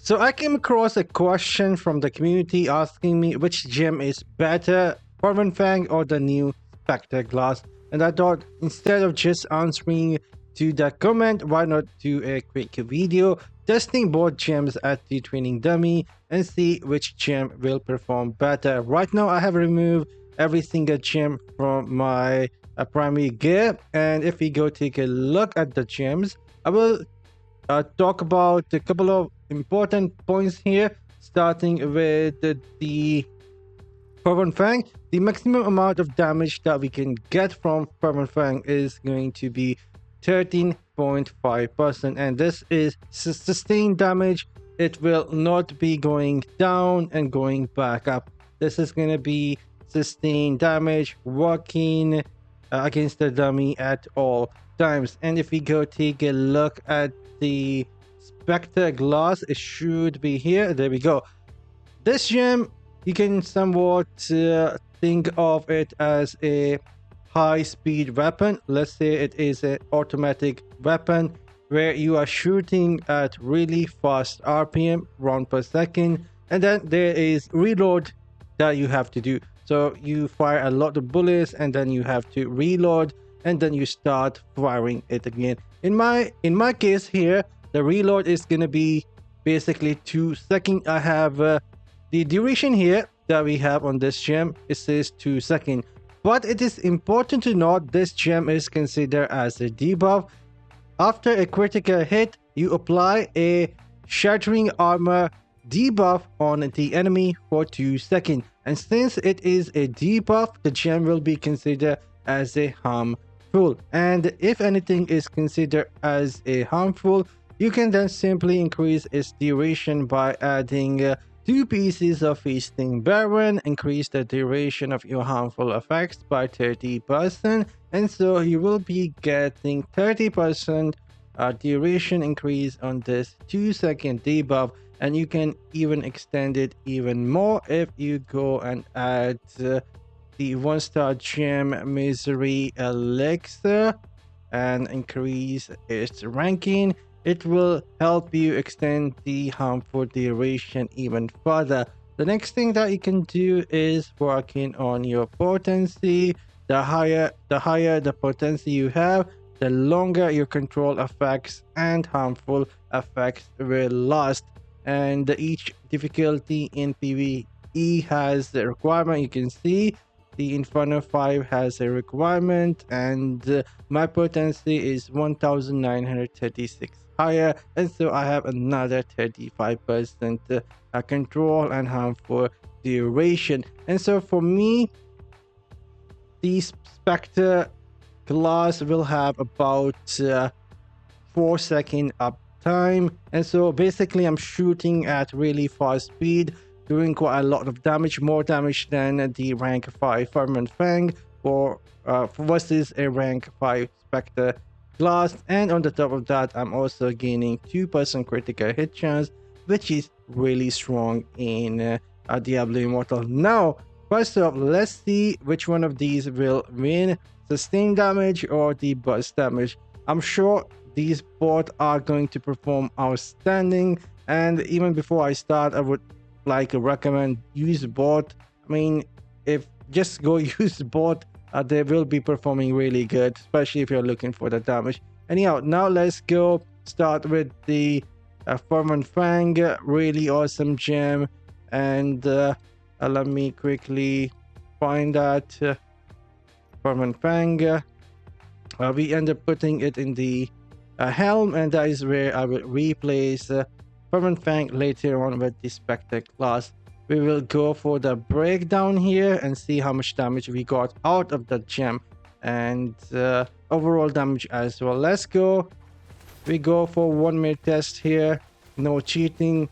So I came across a question from the community asking me which gem is better, Fervent Fang or the new Specter glass. And I thought instead of just answering to that comment, why not do a quick video testing both gems at the training dummy and see which gem will perform better. Right now I have removed every single gem from my primary gear, and if we go take a look at the gems, I will talk about a couple of important points here, starting with the Fervent Fang. The maximum amount of damage that we can get from Fervent Fang is going to be 13.5%, and this is sustained damage. It will not be going down and going back up. This is going to be sustained damage working against the dummy at all times. And if we go take a look at the Specter glass, it should be here. There we go. This gem, you can somewhat think of it as a high-speed weapon. Let's say it is an automatic weapon where you are shooting at really fast RPM, round per second, and then there is reload that you have to do. So you fire a lot of bullets and then you have to reload and then you start firing it again. In my case here, the reload is gonna be basically 2 seconds. I have the duration here that we have on this gem. It says 2 seconds, but it is important to note this gem is considered as a debuff. After a critical hit, you apply a shattering armor debuff on the enemy for 2 seconds, and since it is a debuff, the gem will be considered as a harmful, and if anything is considered as a harmful, you can then simply increase its duration by adding 2 pieces of Feasting Baron, increase the duration of your harmful effects by 30%, and so you will be getting 30% duration increase on this 2-second debuff, and you can even extend it even more if you go and add the 1-star gem Misery Elixir and increase its ranking. It will help you extend the harmful duration even further. The next thing that you can do is working on your potency. The higher the potency you have, the longer your control effects and harmful effects will last. And each difficulty in PvE has the requirement. You can see the Inferno 5 has a requirement, and my potency is 1936 higher, and so I have another 35% control and harmful duration. And so for me, the Specter class will have about 4-second uptime, and so basically I'm shooting at really fast speed, doing quite a lot of damage, more damage than the rank 5 Fervent Fang versus a rank 5 Specter glass. And on the top of that, I'm also gaining 2% critical hit chance, which is really strong in Diablo Immortal. Now, first off, let's see which one of these will win, sustained damage or the burst damage. I'm sure these both are going to perform outstanding, and even before I start, I would like to recommend use both. I mean, if just go use both, they will be performing really good, especially if you're looking for the damage. Anyhow, now let's go start with the Fervent Fang, really awesome gem. And let me quickly find that Fervent Fang. We end up putting it in the helm, and that is where I will replace Fervent Fang later on with the Specter class. We will go for the breakdown here and see how much damage we got out of the gem, and overall damage as well. Let's go. We go for 1 minute test here, no cheating.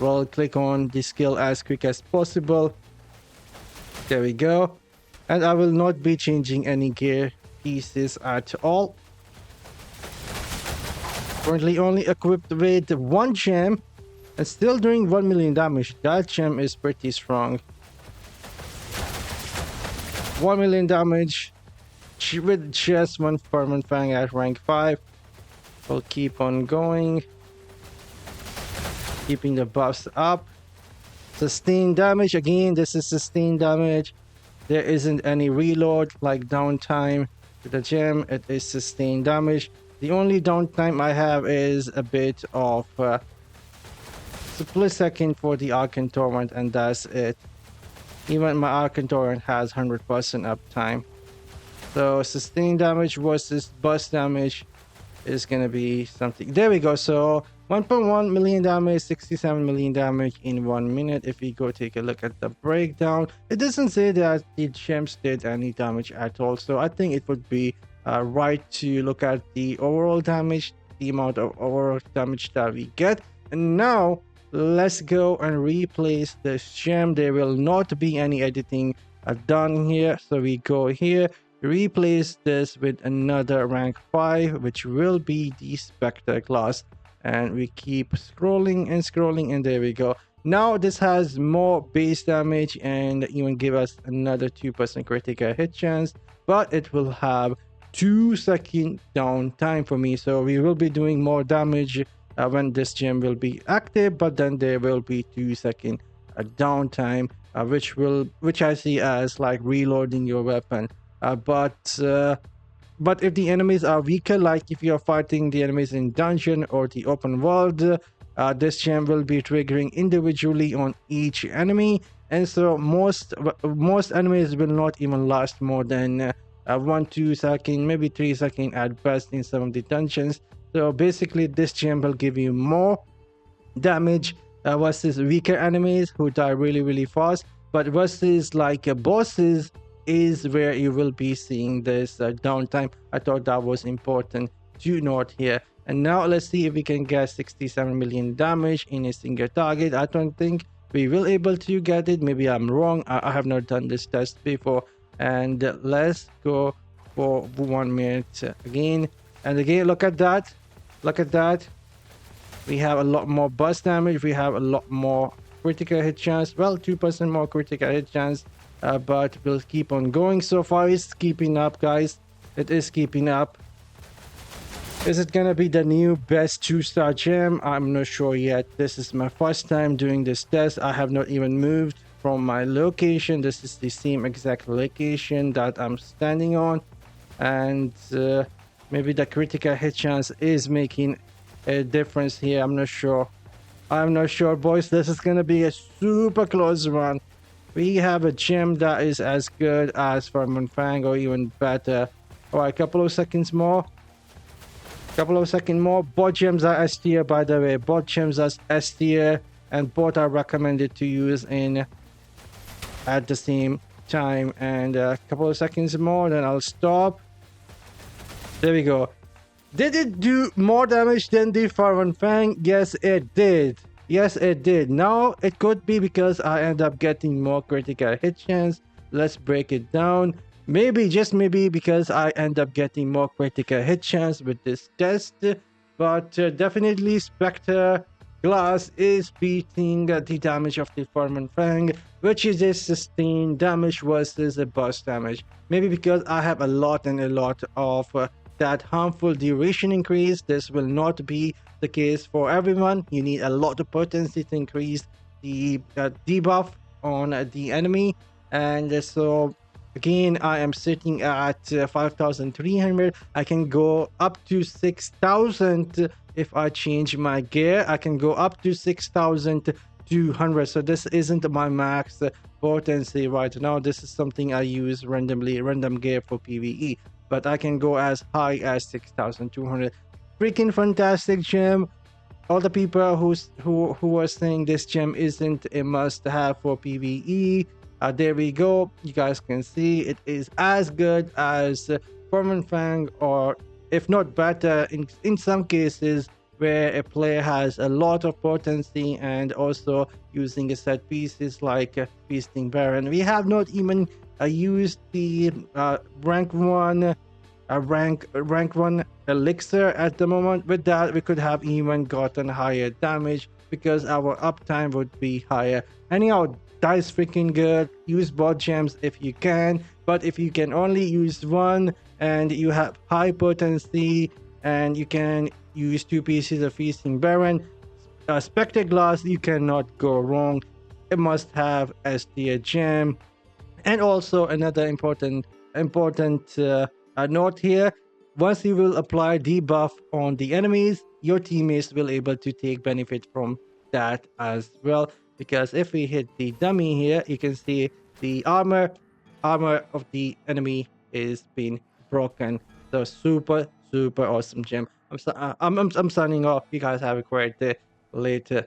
We'll click on the skill as quick as possible. There we go. And I will not be changing any gear pieces at all. Currently only equipped with 1 gem and still doing 1 million damage. That gem is pretty strong. 1 million damage with just 1 Fervent Fang at rank 5. We'll keep on going. keeping the buffs up. Sustained damage, again, this is sustained damage. There isn't any reload like downtime to the gem. It is sustained damage. The only downtime I have is a bit of split second for the Arcane Torrent, and that's it. Even my Arcane Torrent has 100% uptime. So sustained damage versus burst damage is gonna be something. There we go. So 1.1 million damage, 67 million damage in 1 minute. If we go take a look at the breakdown, it doesn't say that the gems did any damage at all. So I think it would be right to look at the overall damage, the amount of overall damage that we get. And now let's go and replace this gem. There will not be any editing done here. So we go here, replace this with another rank 5, which will be the Specter class. And we keep scrolling and scrolling, and there we go. Now this has more base damage and even give us another 2% critical hit chance, but it will have 2-second downtime for me. So we will be doing more damage when this gem will be active, but then there will be 2-second downtime, which I see as like reloading your weapon. But if the enemies are weaker, like if you're fighting the enemies in dungeon or the open world, this gem will be triggering individually on each enemy, and so most enemies will not even last more than 1-2 seconds, maybe 3 seconds at best in some of the dungeons. So basically this gem will give you more damage versus weaker enemies who die really fast, but versus like bosses is where you will be seeing this downtime. I thought that was important to note here. And now let's see if we can get 67 million damage in a single target. I don't think we will able to get it. Maybe I'm wrong. I have not done this test before. And let's go for 1 minute again. And again, look at that. Look at that. We have a lot more burst damage. We have a lot more critical hit chance. Well, 2% more critical hit chance. But we'll keep on going. So far it's keeping up, guys. It is keeping up. Is it gonna be the new best 2-star gem? I'm not sure yet. This is my first time doing this test. I have not even moved from my location. This is the same exact location that I'm standing on, and maybe the critical hit chance is making a difference here. I'm not sure. I'm not sure, boys. This is gonna be a super close one. We have a gem that is as good as Fervent Fang or even better. Alright, a couple of seconds more. Bot gems are S tier, by the way. Bot gems are S tier, and both are recommended to use at the same time. And a couple of seconds more, then I'll stop. There we go. Did it do more damage than the Fervent Fang? Yes, it did. Yes, it did. Now, it could be because I end up getting more critical hit chance. Let's break it down. Maybe, just maybe, because I end up getting more critical hit chance with this test. But definitely, Specter Glass is beating the damage of the Fervent Fang, which is a sustained damage versus a burst damage. Maybe because I have a lot of that harmful duration increase. This will not be the case for everyone. You need a lot of potency to increase the debuff on the enemy. And so again, I am sitting at 5,300. I can go up to 6,000 if I change my gear. I can go up to 6,200. So this isn't my max potency right now. This is something I use randomly, random gear for PvE. But I can go as high as 6,200. Freaking fantastic gem. All the people who are saying this gem isn't a must-have for PvE, there we go. You guys can see it is as good as Fervent Fang, or if not better in some cases where a player has a lot of potency and also using a set pieces like Feasting Baron. We have not even used the rank 1 elixir at the moment. With that, we could have even gotten higher damage because our uptime would be higher. Anyhow, that is freaking good. Use bot gems if you can, but if you can only use one and you have high potency and you can use 2 pieces of Feasting Baron, Specter glass, you cannot go wrong. It must have as tier gem. And also another important note here: once you will apply debuff on the enemies, your teammates will able to take benefit from that as well. Because if we hit the dummy here, you can see the armor of the enemy is being broken. So super awesome gem. I'm signing off. You guys have a great day. Later.